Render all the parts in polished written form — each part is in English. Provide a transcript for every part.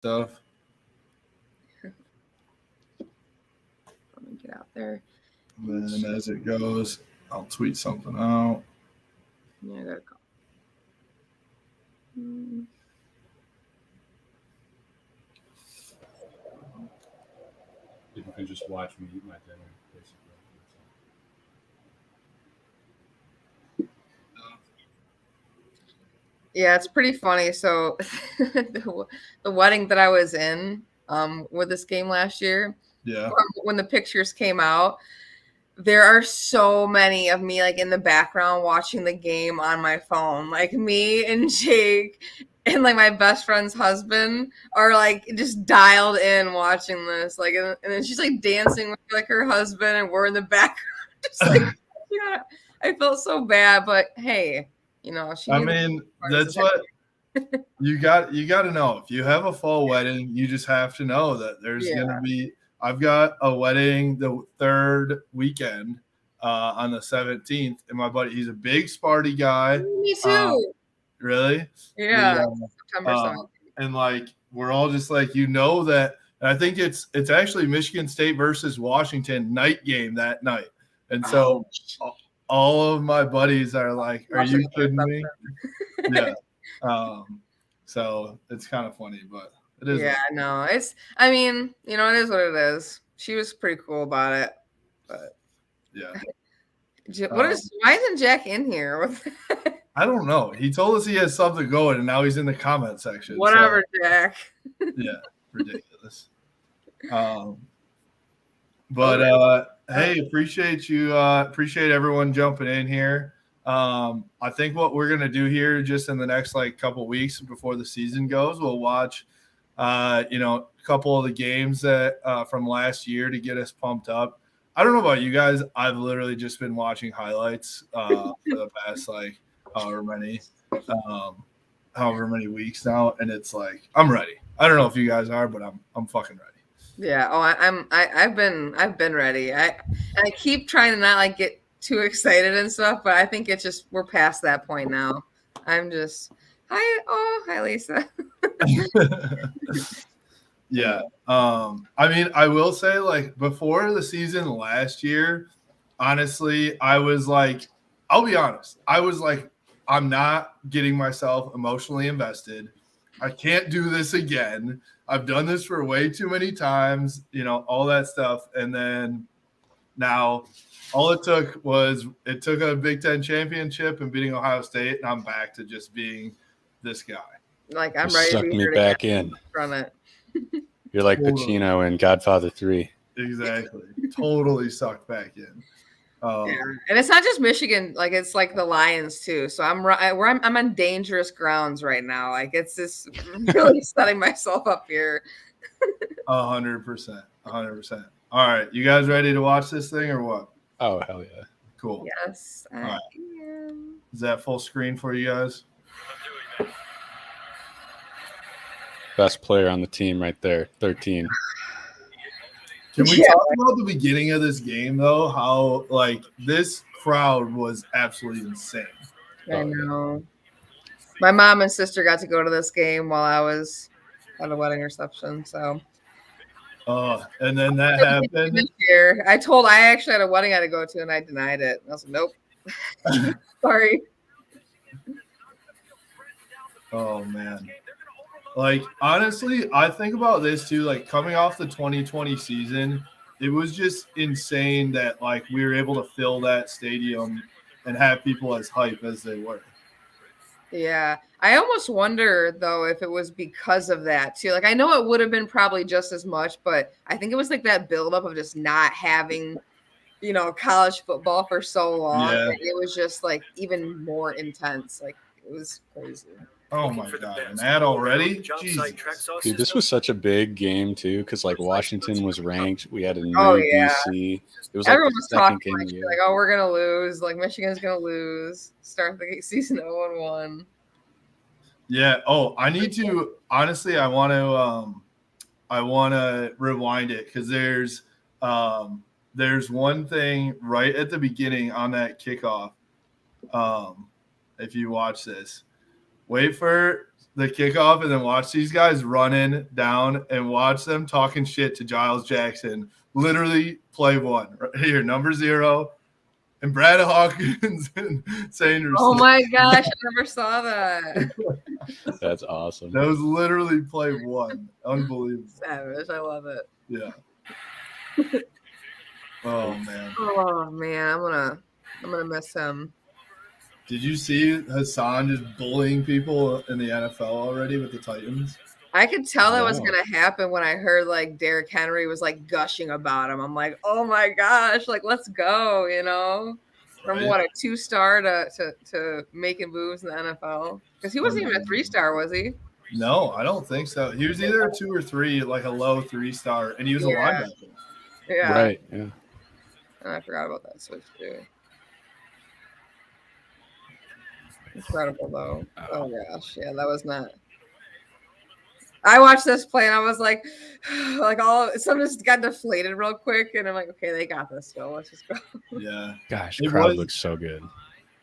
stuff. Let me get out there. And then as it goes, I'll tweet something out. Yeah, I gotta go. You can just watch me eat my dinner, basically. Yeah, it's pretty funny. So the wedding that I was in with this game last year, Yeah. when the pictures came out, there are so many of me like in the background watching the game on my phone. Like me and Jake and like my best friend's husband are like just dialed in watching this. Like and then she's like dancing with like her husband and we're in the background just like yeah. I felt so bad, but hey, she I knew mean, that's what you got to know. If you have a fall wedding, you just have to know that there's going to be I've got a wedding the third weekend on the 17th, and my buddy, he's a big Sparty guy. Me too. Really? Yeah. September 7th. And like we're all just like that. And I think it's actually Michigan State versus Washington night game that night. And so all of my buddies are like, "Are you kidding me?" Yeah. So it's kind of funny, but it is. Yeah, no, it is what it is. She was pretty cool about it, but yeah. why isn't Jack in here? I don't know. He told us he has something going, and now he's in the comment section. Whatever, so. Jack. Yeah, ridiculous. Hey, appreciate everyone jumping in here. I think what we're gonna do here, just in the next couple weeks before the season goes, we'll watch, a couple of the games that from last year to get us pumped up. I don't know about you guys. I've literally just been watching highlights for the past however many weeks now, and it's like I'm ready. I don't know if you guys are, but I'm fucking ready. Yeah. Oh, I've been ready. I keep trying to not get too excited and stuff, but I think it's just we're past that point now. I'm just hi Lisa. Yeah. I will say before the season last year, honestly, I'll be honest. I was I'm not getting myself emotionally invested. I can't do this again. I've done this for way too many times, all that stuff. And then now all it took a Big Ten championship and beating Ohio State, and I'm back to just being this guy. I'm ready to be me back in from it. You're like Pacino in Godfather 3. Exactly. Totally sucked back in. Yeah. And it's not just Michigan, it's the Lions too. So I'm on dangerous grounds right now. It's just really setting myself up here. 100%. All right, you guys ready to watch this thing or what? Oh, hell yeah. Cool. Yes, I am. Is that full screen for you guys? Best player on the team right there, 13. Can we talk about the beginning of this game, though? How, this crowd was absolutely insane. I know. My mom and sister got to go to this game while I was at a wedding reception, so. And then that happened. This year, I actually had a wedding I had to go to, and I denied it. I was like, nope. Sorry. Oh, man. Honestly, I think about this too, coming off the 2020 season, it was just insane that we were able to fill that stadium and have people as hype as they were. Yeah. I almost wonder though if it was because of that too. I know it would have been probably just as much, but I think it was that buildup of just not having, college football for so long. Yeah. It was just even more intense. It was crazy. Oh my God! And that already? Jesus. Dude, this was such a big game too, because Washington was ranked. We had a new DC. It was everyone was talking oh, we're gonna lose. Michigan's gonna lose. Start the season 0-1. Yeah. Oh, I need to honestly. I want to rewind it because there's one thing right at the beginning on that kickoff. If you watch this. Wait for the kickoff and then watch these guys running down and watch them talking shit to Giles Jackson. Literally play one right here, number 0, and Brad Hawkins and Sanderson. Oh my gosh, I never saw that. That's awesome. That was literally play 1. Unbelievable. Savage, I love it. Yeah. Oh man. Oh man, I'm gonna miss him. Did you see Hassan just bullying people in the NFL already with the Titans? I could tell that was No. gonna happen when I heard like Derrick Henry was like gushing about him. I'm like, oh my gosh, like let's go, you know. From Right. what, a 2-star to making moves in the NFL? Because he wasn't even a 3-star, was he? No, I don't think so. He was either a 2 or 3, like a low 3-star, and he was a Yeah. linebacker. Yeah. Right. Yeah. And I forgot about that switch too. Incredible though. Oh gosh, yeah, that was not. I watched this play and I was like, some just got deflated real quick, and I'm like, okay, they got this. Go, let's just go. Yeah. Gosh, It crowd was- looks so good.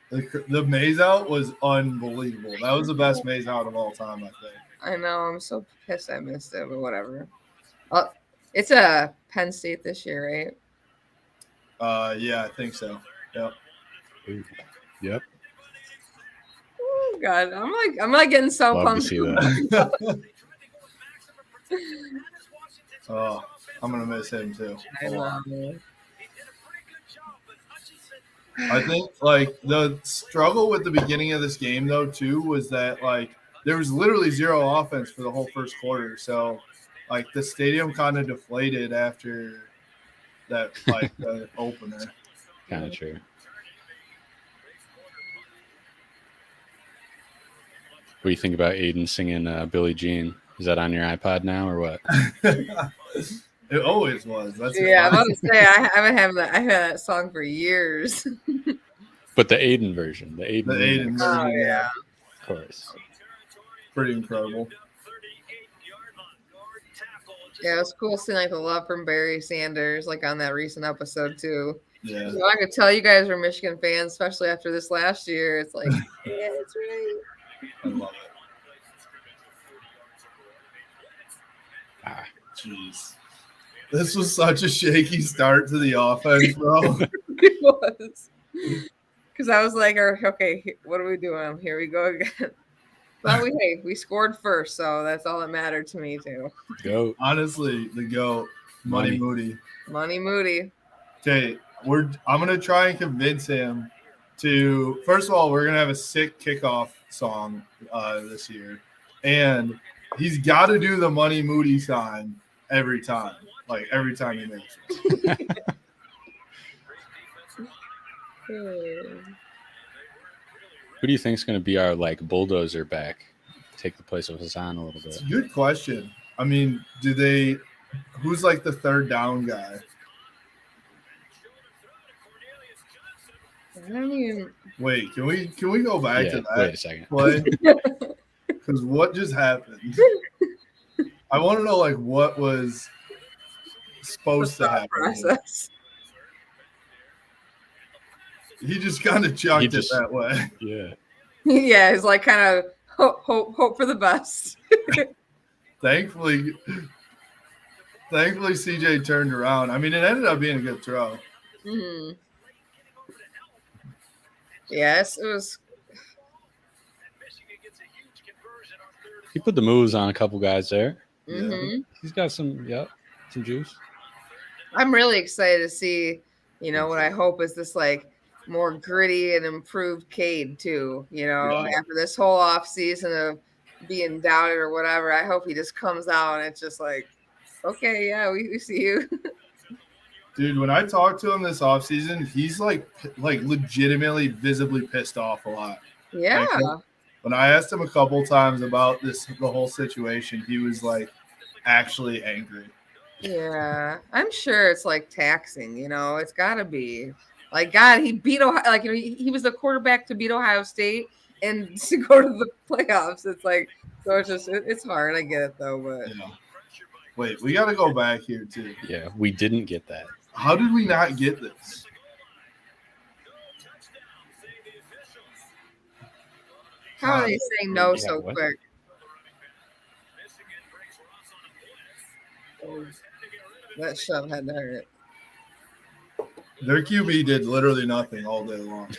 The maze out was unbelievable. That was the best maze out of all time, I think. I know. I'm so pissed I missed it, but whatever. It's a Penn State this year, right? Yeah, I think so. Yep. Ooh. Yep. Oh God, I'm like getting so Love to pumped. see that. Oh, I'm gonna miss him too. I know. I think like the struggle with the beginning of this game though too was that like there was literally 0 offense for the whole first quarter. So like the stadium kind of deflated after that like the opener. Kind of true. What do you think about Aiden singing Billie Jean? Is that on your iPod now or what? It always was. That's Yeah, I'm about to say I haven't had that song for years. But the Aiden version. The Aiden. the Aiden remix, Oh, version, yeah. Of course. pretty incredible. Yeah, it was cool seeing like the love from Barry Sanders like on that recent episode too. Yeah. So I could tell you guys were Michigan fans, especially after this last year. It's like, yeah, that's right. I love it. Ah, Jeez. This was such a shaky start to the offense, bro. It was. Because I was like, okay, what are we doing? Here we go again. But we scored first, so that's all that mattered to me too. go. Honestly, the GOAT, Money Moody. Money Moody. Okay, I'm gonna try and convince him to. First of all, we're gonna have a sick kickoff song this year, and he's got to do the Money Moody sign every time. Like every time he makes it. Who do you think is going to be our like bulldozer back? Take the place of Hassan a little It's bit. a good question. I mean, who's like the third down guy? I don't even. Wait, can we go back Yeah, to that wait a second. play? Because what just happened? I want to know like what was supposed to happen. Process. He just kind of chucked it that way. Yeah. Yeah, it's like kind of hope for the best. Thankfully, CJ turned around. I mean, it ended up being a good throw. Mm-hmm. Yes, it was. He put the moves on a couple guys there. Mm-hmm. He's got some juice. I'm really excited to see, what I hope is this like more gritty and improved Cade too. Yeah. After this whole off season of being doubted or whatever, I hope he just comes out and it's just like, okay, yeah, we see you. Dude, when I talked to him this offseason, he's like legitimately visibly pissed off a lot. Yeah. Like, when I asked him a couple times about the whole situation, he was like actually angry. Yeah, I'm sure it's like taxing, it's got to be. Like, God, he beat Ohio. Like, he was the quarterback to beat Ohio State and to go to the playoffs. It's like, so it's just, it's hard. I get it, though. But Yeah. Wait, we got to go back here, too. Yeah, we didn't get that. How did we not get this? how are they saying no Yeah, so what? quick? That shove had to hurt. Their QB did literally nothing all day long.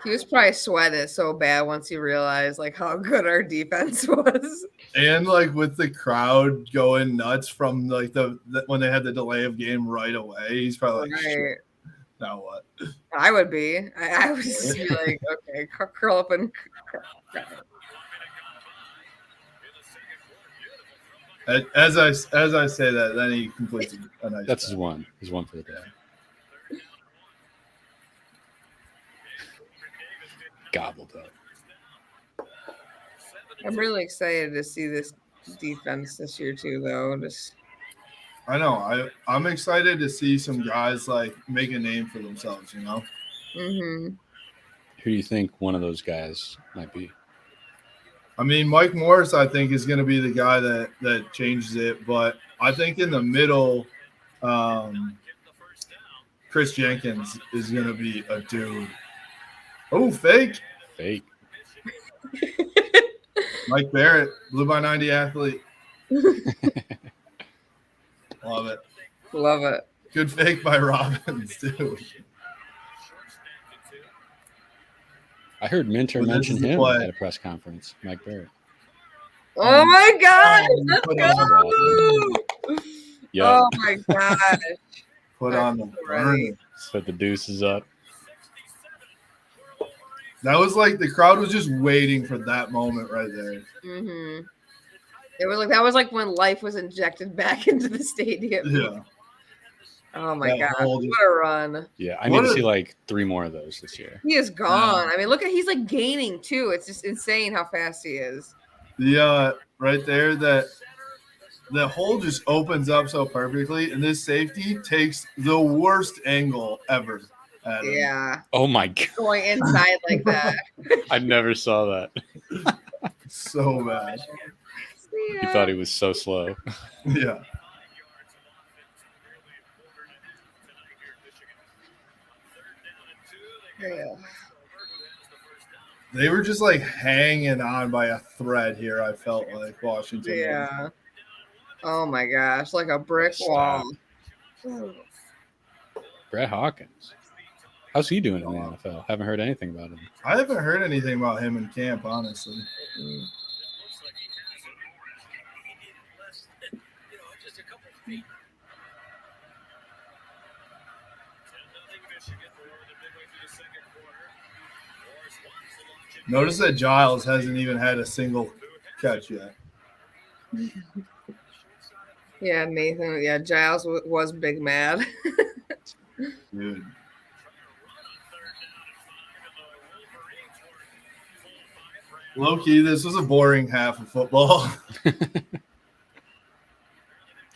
He was probably sweated so bad once he realized like how good our defense was. And like with the crowd going nuts from like the when they had the delay of game right away, he's probably like, Right. now what? I would be. I would just be like, okay, curl up and. As I say that, then he completes a nice. That's his one. His one for the day. Gobbled up. I'm really excited to see this defense this year too, though. Just I know. I'm excited to see some guys like make a name for themselves. You know. mm-hmm. Who do you think one of those guys might be? I mean, Mike Morris, I think, is going to be the guy that changes it. But I think in the middle, Chris Jenkins is going to be a dude. Oh, fake. Fake. Mike Barrett, Blue by 90 athlete. Love it. Love it. Good fake by Robbins, too. I heard Minter Well, this mention is the him play. at a press conference. Mike Barrett. Oh my gosh! Let's Put go! Yep. Oh my gosh! Put on the burner. Put the deuces up. That was like the crowd was just waiting for that moment right there. Mm-hmm. It was like that was like when life was injected back into the stadium. Yeah. Oh my That god! whole just- What a run! Yeah, I What need to a- see like 3 more of those this year. He is gone. I mean, look at he's like gaining too. It's just insane how fast he is. The right there, that the hole just opens up so perfectly, and this safety takes the worst angle ever at him. Yeah, Oh my god. going inside like that. I never saw that. So bad. He thought he was so slow. Yeah. Yeah. They were just like hanging on by a thread here, I felt like Washington. was. Yeah. Oh my gosh, like a brick Stop. wall. Brett Hawkins. How's he doing in the NFL? Haven't heard anything about him. I haven't heard anything about him in camp, honestly. Notice that Giles hasn't even had a single catch yet. Yeah, Nathan. Yeah, Giles was big mad. Dude. Low-key, this was a boring half of football.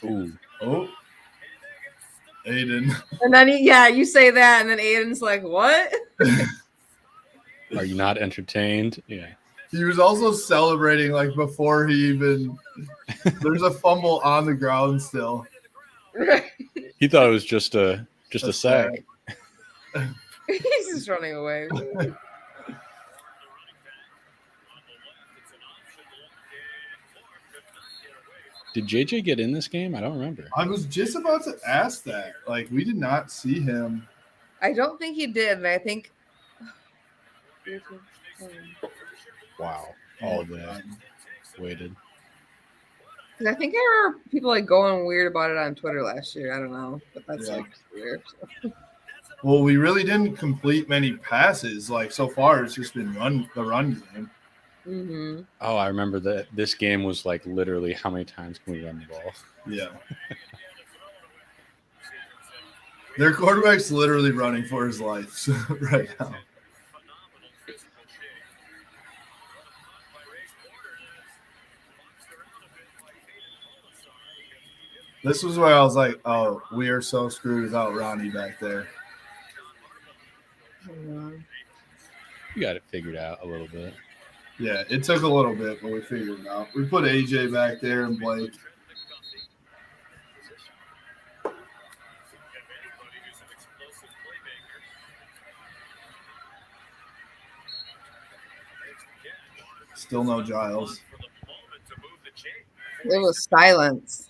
Ooh. Oh. Aiden. And then you say that, and then Aiden's like, "What?" Are you not entertained? Yeah. He was also celebrating like before he even there's a fumble on the ground still. He thought it was just a sack. He's just running away. Did JJ get in this game? I don't remember. I was just about to ask that. Like, we did not see him. I don't think he did, and I think. Wow. All of that. Waited. Because I think there were people like going weird about it on Twitter last year. I don't know, but that's Yeah. like weird. Well, we really didn't complete many passes. Like, so far, it's just been the run game. Mm-hmm. Oh, I remember that this game was like literally how many times can we run the ball? Yeah. Their quarterback's literally running for his life right now. This was where I was like, oh, we are so screwed without Ronnie back there. You got it figured out a little bit. Yeah, it took a little bit, but we figured it out. We put AJ back there and Blake. Still no Giles. It was silence.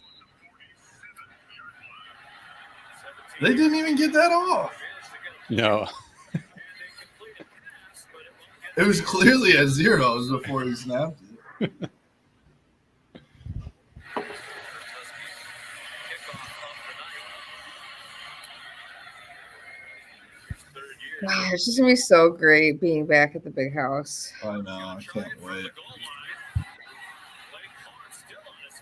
They didn't even get that off. No. It was clearly at zeros before he snapped it. Wow, it's just gonna be so great being back at the big house. I know. I can't wait.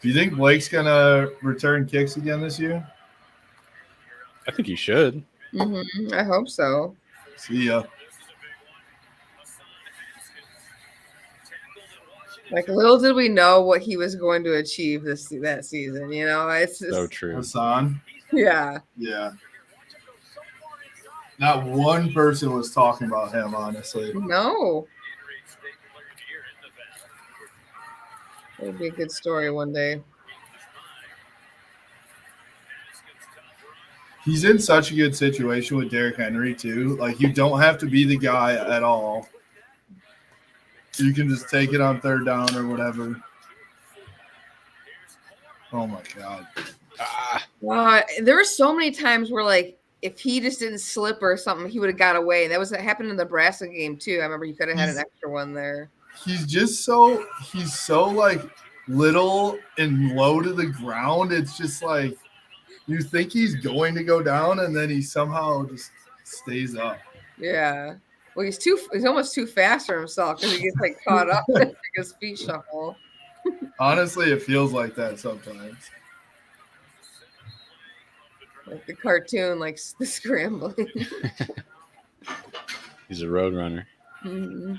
Do you think Blake's going to return kicks again this year? I think he should. I hope so. See ya. Like, little did we know what he was going to achieve that season. You know, it's just, So true. Hassan? yeah. Yeah. Not one person was talking about him, honestly. No. It would be a good story one day. He's in such a good situation with Derrick Henry, too. Like, you don't have to be the guy at all. You can just take it on third down or whatever. Oh, my God. There were so many times where, like, if he just didn't slip or something, he would have got away. That happened in the Nebraska game, too. I remember you could have had an extra one there. He's just so like little and low to the ground. It's just like you think he's going to go down and then he somehow just stays up. Yeah. Well, he's almost too fast for himself because he gets like caught up in his feet shuffle. Honestly, it feels like that sometimes. Like the cartoon, like the scrambling. He's a road runner. Mm-hmm.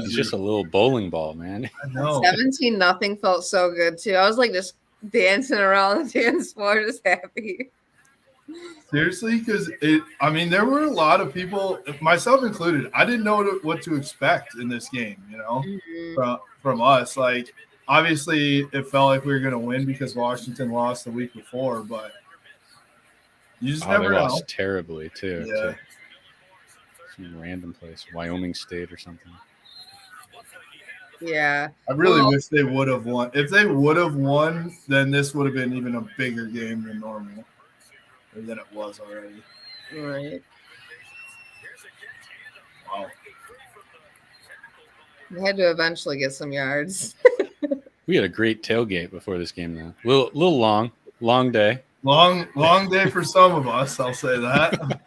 He's just a little bowling ball, man. I know. 17-0 felt so good too. I was like just dancing around the dance floor, just happy. Seriously, because there were a lot of people, myself included. I didn't know what to expect in this game, from us. Like, obviously, it felt like we were going to win because Washington lost the week before, but you just never know. Lost terribly too. Yeah. To some random place, Wyoming State or something. Yeah. I really wish they would have won. If they would have won, then this would have been even a bigger game than normal, or than it was already. Right. Wow. We had to eventually get some yards. We had a great tailgate before this game, though. Little long day. Long day for some of us. I'll say that.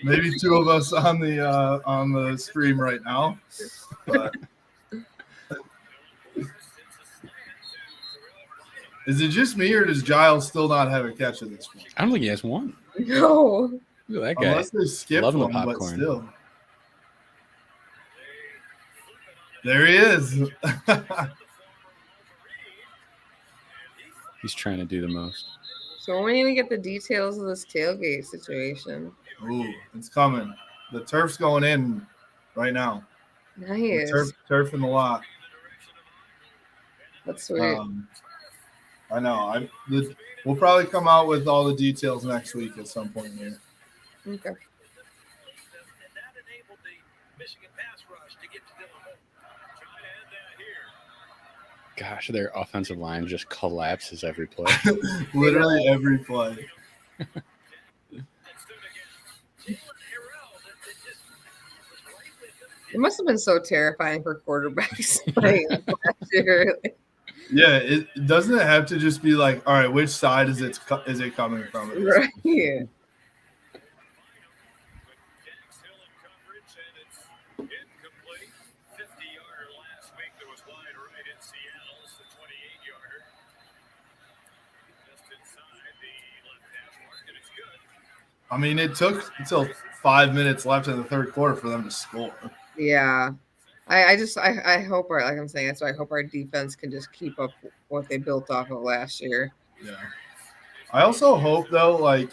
Maybe two of us on the stream right now. But is it just me, or does Giles still not have a catch at this point? I don't think he has one. No. Look at that guy. Unless they skipped Loving the one, but popcorn. still. There he is. He's trying to do the most. So when are we gonna get the details of this tailgate situation? Ooh, it's coming. The turf's going in right now. Nice. Turf in the lot. That's sweet. I know. We'll probably come out with all the details next week at some point here. Okay. Gosh, their offensive line just collapses every play. Literally every play. It must have been so terrifying for quarterbacks playing last year. Yeah, doesn't it have to just be like, all right, which side is it coming from? Right. Yeah. I mean, it took until 5 minutes left in the third quarter for them to score. Yeah. I hope like I'm saying, so I hope our defense can just keep up what they built off of last year. Yeah. I also hope, though, like,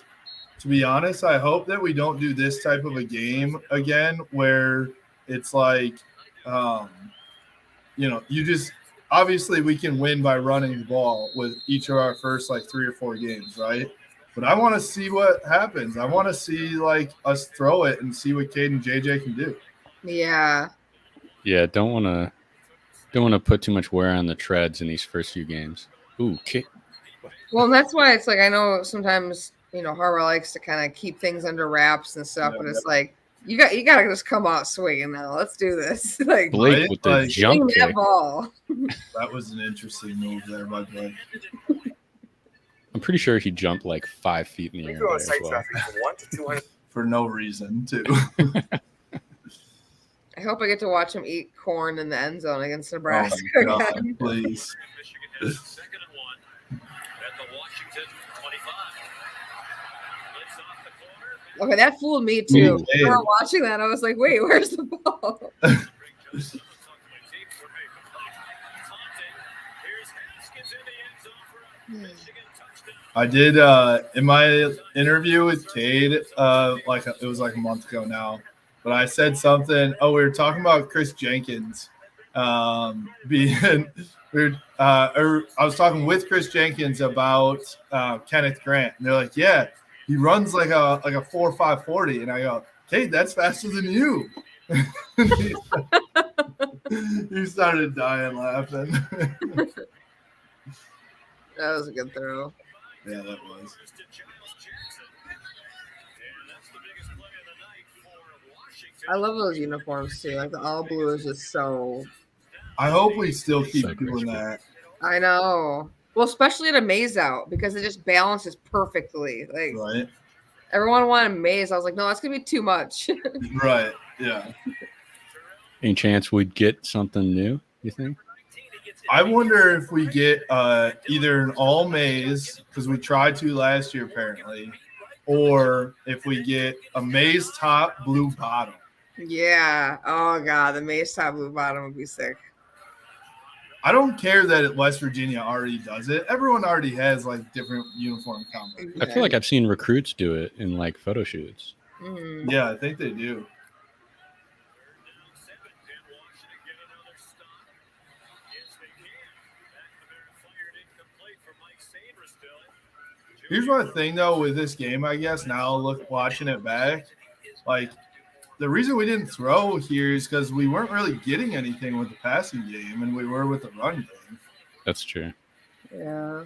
to be honest, I hope that we don't do this type of a game again where it's like, you just obviously we can win by running the ball with each of our first like 3 or 4 games, right? But I want to see what happens. I want to see like us throw it and see what Cade and JJ can do. Yeah. Yeah, don't want to put too much wear on the treads in these first few games. Ooh, kick. Well, and that's why it's like I know sometimes Harbaugh likes to kind of keep things under wraps and stuff, but it's like you gotta just come out swinging now. Let's do this. Like Blake Right? with the Like, jump swing that kick. ball. that was an interesting move there by Blake. I'm pretty sure he jumped like 5 feet in the We air go there on as site well. traffic from 1 to 200. For no reason, too. I hope I get to watch him eat corn in the end zone against Oh Nebraska my God, again. please. Michigan has second and 1 at the Washington 25. Blitz off the corner. Okay, that fooled me too. Ooh, When we were watching that, I was like, wait, where's the ball? Great Joseph tucking it deep for Conte. Here's Haskins in the end zone for a Michigan touchdown. I did in my interview with Cade, it was like a month ago now, but I said something. Oh, we were talking about Chris Jenkins being. I was talking with Chris Jenkins about Kenneth Grant, and they're like, "Yeah, he runs like a 4.5 40," and I go, "Cade, that's faster than you." He started dying laughing. That was a good throw. Yeah, that was. To Giles Jackson. And that's the biggest play of the night for Washington. I love those uniforms too. Like the all blue is just so. I hope we still keep So doing crispy. that. I know. Well, especially at a maze out because it just balances perfectly. Like Right. everyone wanted maze. I was like, no, that's gonna be too much. Right. Yeah. Any chance we'd get something new, you think? I wonder if we get either an all maize, because we tried to last year apparently, or if we get a maize top, blue bottom. Yeah. Oh god, the maze top blue bottom would be sick. I don't care that West Virginia already does it. Everyone already has like different uniform combos. I feel like I've seen recruits do it in like photo shoots. Mhm. Yeah, I think they do. Here's my thing though with this game, I guess now watching it back, like the reason we didn't throw here is because we weren't really getting anything with the passing game, and we were with the run game. That's true. Yeah.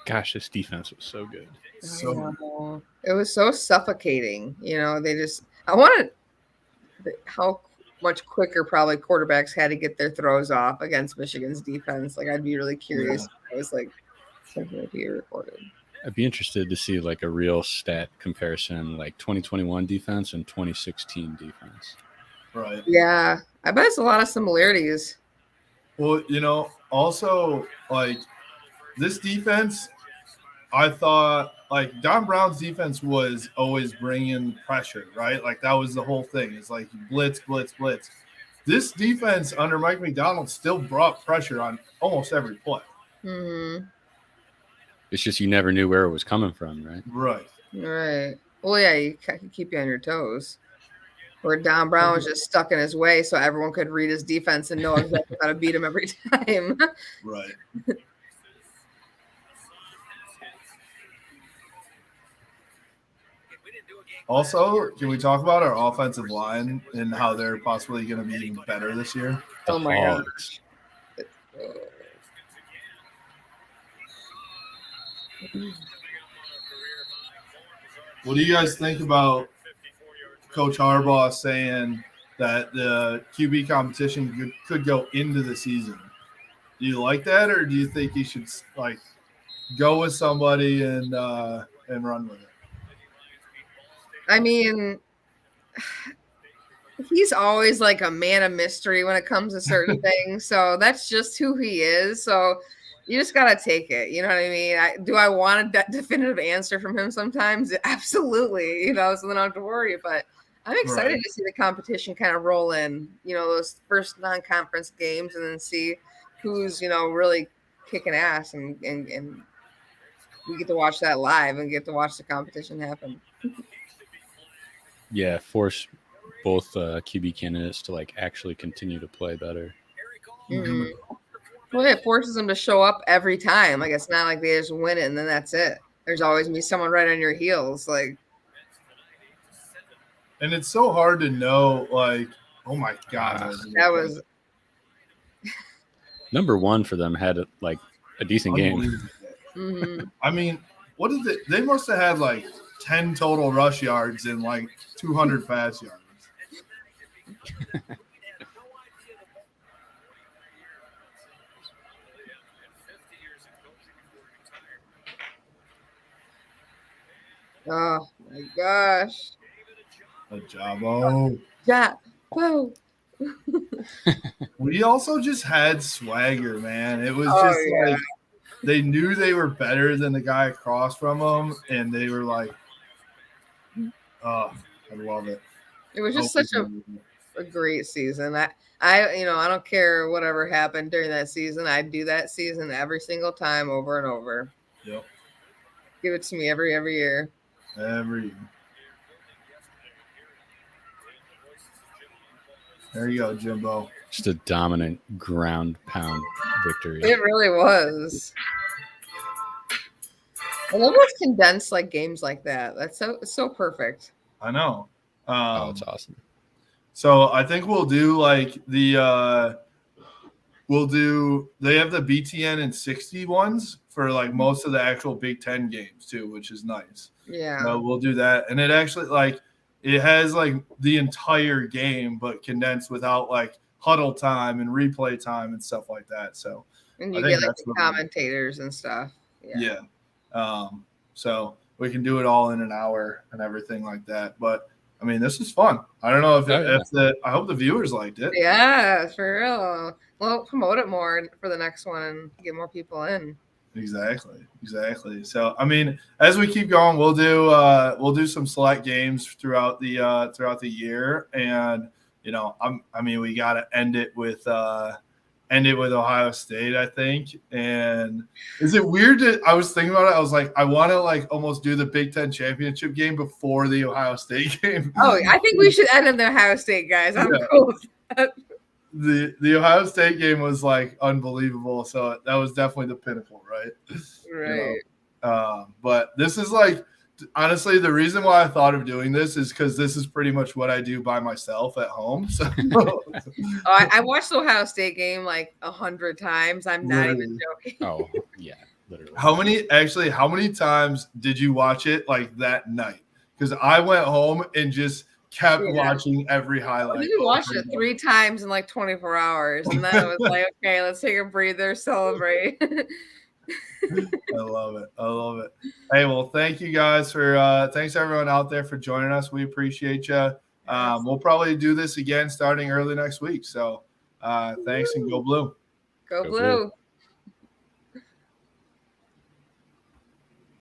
Gosh, this defense was so good. So I know. It was so suffocating. I wanted how much quicker probably quarterbacks had to get their throws off against Michigan's defense. Like I'd be really curious. I was like, something to be recorded. I'd be interested to see like a real stat comparison, like 2021 defense and 2016 defense. right. Yeah, I bet it's a lot of similarities. Well, also like this defense, I thought like Don Brown's defense was always bringing pressure, right? Like that was the whole thing. It's like blitz, blitz, blitz. This defense under Mike McDonald still brought pressure on almost every play. Mm-hmm. It's just you never knew where it was coming from, right? Right. Right. Well, yeah, you can keep you on your toes. Where Don Brown was just stuck in his way, so everyone could read his defense and know exactly how to beat him every time. Right. Also, can we talk about our offensive line and how they're possibly going to be even better this year? Oh my god. Hogs. What do you guys think about Coach Harbaugh saying that the QB competition could go into the season? Do you like that, or do you think he should like go with somebody and run with it? I mean, he's always like a man of mystery when it comes to certain things. So that's just who he is. So you just got to take it. You know what I mean? Do I want a definitive answer from him sometimes? Absolutely. So then I don't have to worry. But I'm excited Right. to see the competition kind of roll in, those first non-conference games and then see who's, really kicking ass and we get to watch that live and get to watch the competition happen. Yeah, force both QB candidates to like actually continue to play better. Mhm. Well, it forces them to show up every time. Like it's not like they just win it and then that's it. There's always be someone right on your heels. Like And it's so hard to know, like, oh my God. that was Number one for them had like a decent game. unbelievable. mhm. I mean, what did they must have had like 10 total rush yards and like 200 pass yards. Oh my gosh. A Jabo. Yeah. Whoa. We also just had swagger, man. It was Oh, just yeah. like they knew they were better than the guy across from them, and they were like, oh, I love it. It was just such a great season. I don't care whatever happened during that season. I'd do that season every single time over and over. Yep. Give it to me every year. Every There you go, Jimbo. Just a dominant ground pound victory. It really was. I love those condensed like games like that. That's so perfect. I know. Oh, it's awesome. So I think we'll do like they have the BTN and 60 ones for like most of the actual Big Ten games too, which is nice. Yeah. So we'll do that. And it actually like it has like the entire game, but condensed without like huddle time and replay time and stuff like that. So And I you think get like that's the what we- commentators and stuff. yeah. So we can do it all in an hour and everything like that. But I mean, this is fun. I don't know I hope the viewers liked it. Yeah, for real. Well, promote it more for the next one and get more people in. Exactly. So I mean, as we keep going, we'll do some select games throughout the year, and we got to end it with Ohio State, I think. And is it weird I was thinking about it? I was like, I want to like almost do the Big Ten championship game before the Ohio State game. Oh, I think we should end in the Ohio State guys. I'm Yeah. cool with that. The Ohio State game was like unbelievable. So that was definitely the pinnacle, right? Right. But this is like, honestly, the reason why I thought of doing this is because this is pretty much what I do by myself at home. So I watched the Ohio State game like 100 times. I'm not even joking. Oh, yeah, literally. how many times did you watch it like that night? Because I went home and just kept watching every highlight. We watched it 3 times in like 24 hours, and then it was like, okay, let's take a breather, celebrate. I love it. Hey, well, thank you guys thanks everyone out there for joining us. We appreciate you. We'll probably do this again starting early next week. So thanks and go Blue. Go Go Blue. Blue.